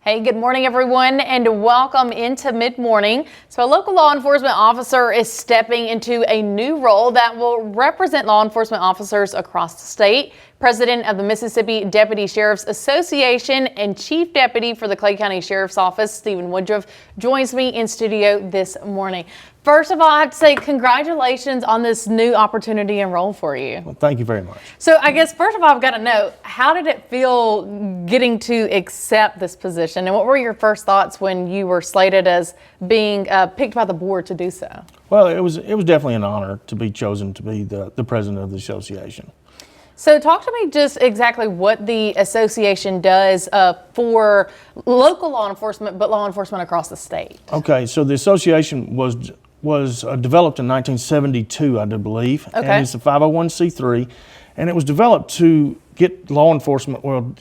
Hey, good morning, everyone, and welcome into Mid-Morning. So a local law enforcement officer is stepping into a new role that will represent law enforcement officers across the state. President of the Mississippi Deputy Sheriff's Association and Chief Deputy for the Clay County Sheriff's Office, Steven Woodruff, joins me in studio this morning. First of all, I have to say congratulations on this new opportunity and role for you. Well, thank you very much. So I guess first of all, I've got to know, how did it feel getting to accept this position? And what were your first thoughts when you were slated as being picked by the board to do so? Well, it was definitely an honor to be chosen to be the president of the association. So talk to me just exactly what the association does for local law enforcement, but law enforcement across the state. Okay, so the association was developed in 1972, I do believe. Okay. And it's a 501c3, and it was developed to get law enforcement, well,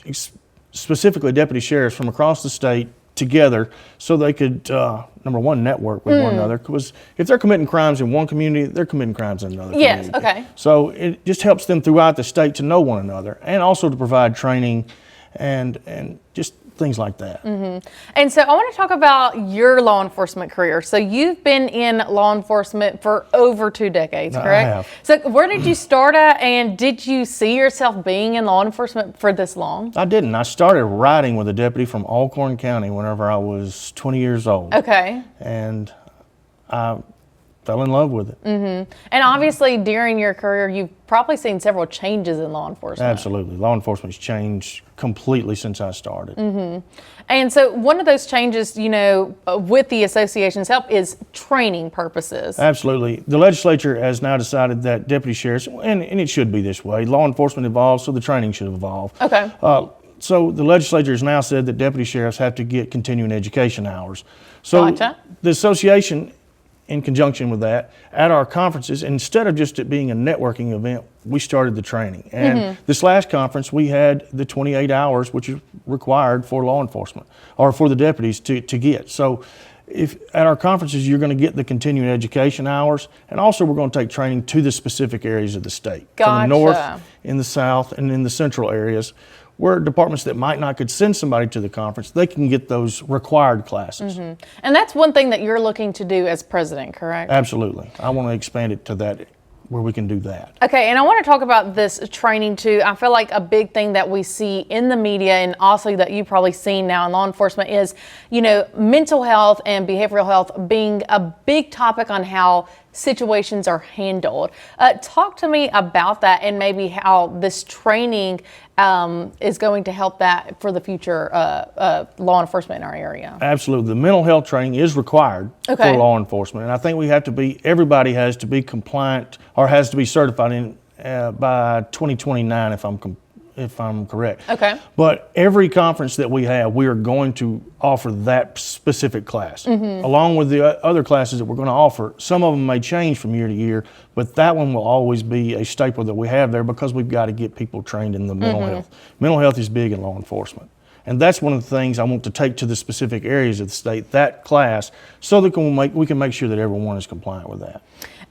specifically deputy sheriffs from across the state together so they could, number one, network with one another. Because if they're committing crimes in one community, they're committing crimes in another community. Yes, okay. So it just helps them throughout the state to know one another, and also to provide training and just things like that. And so I want to talk about your law enforcement career. So you've been in law enforcement for over 2 decades, correct? I have. So where did you start at, and did you see yourself being in law enforcement for this long? I didn't. I started riding with a deputy from Alcorn County whenever I was 20 years old. Okay. And I fell in love with it. And obviously during your career, you've probably seen several changes in law enforcement. Absolutely. Law enforcement's changed completely since I started. And so one of those changes, you know, with the association's help is training purposes. Absolutely. The legislature has now decided that deputy sheriffs, and it should be this way, law enforcement evolves, so the training should evolve. Okay. So the legislature has now said that deputy sheriffs have to get continuing education hours. So Gotcha. the association, in conjunction with that, at our conferences, instead of just it being a networking event, we started the training. And this last conference, we had the 28 hours, which is required for law enforcement, or for the deputies to get. So if at our conferences, you're going to get the continuing education hours, and also we're going to take training to the specific areas of the state. Gotcha. From the north, in the south, and in the central areas, where departments that might not could send somebody to the conference, they can get those required classes. And that's one thing that you're looking to do as president, correct? Absolutely. I want to expand it to that, where we can do that. Okay, and I want to talk about this training too. I feel like a big thing that we see in the media, and also that you've probably seen now in law enforcement, is, you know, mental health and behavioral health being a big topic on how situations are handled. Talk to me about that, and maybe how this training is going to help that for the future law enforcement in our area. Absolutely. The mental health training is required Okay. for law enforcement. And I think we have to be, everybody has to be compliant or has to be certified in by 2029 if I'm correct. Okay. But every conference that we have, we are going to offer that specific class, along with the other classes that we're going to offer. Some of them may change from year to year, but that one will always be a staple that we have there, because we've got to get people trained in the mental health. Mental health is big in law enforcement. And that's one of the things I want to take to the specific areas of the state, that class, so that we can make sure that everyone is compliant with that.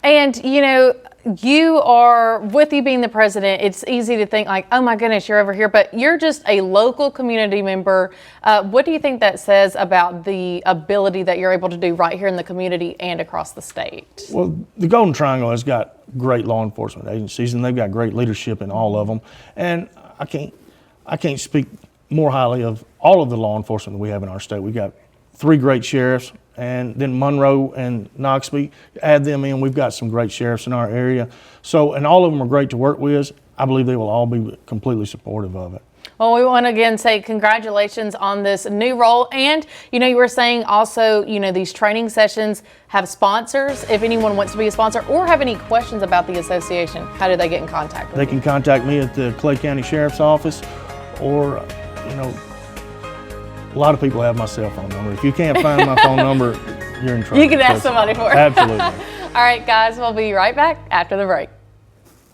And, you know, with you being the president, it's easy to think like, oh my goodness, you're over here, but you're just a local community member. What do you think that says about the ability that you're able to do right here in the community and across the state? Well, the Golden Triangle has got great law enforcement agencies, and they've got great leadership in all of them. And I can't speak more highly of all of the law enforcement that we have in our state. We've got 3 great sheriffs, and then Monroe and Noxubee, add them in, we've got some great sheriffs in our area. So, and all of them are great to work with. I believe they will all be completely supportive of it. Well, we want to again say congratulations on this new role. And, you know, you were saying also, you know, these training sessions have sponsors. If anyone wants to be a sponsor or have any questions about the association, how do they get in contact with you? They can contact me at the Clay County Sheriff's Office, or, you know, a lot of people have my cell phone number. If you can't find my phone number, you're in trouble. You can ask somebody for it. Absolutely. All right, guys, we'll be right back after the break.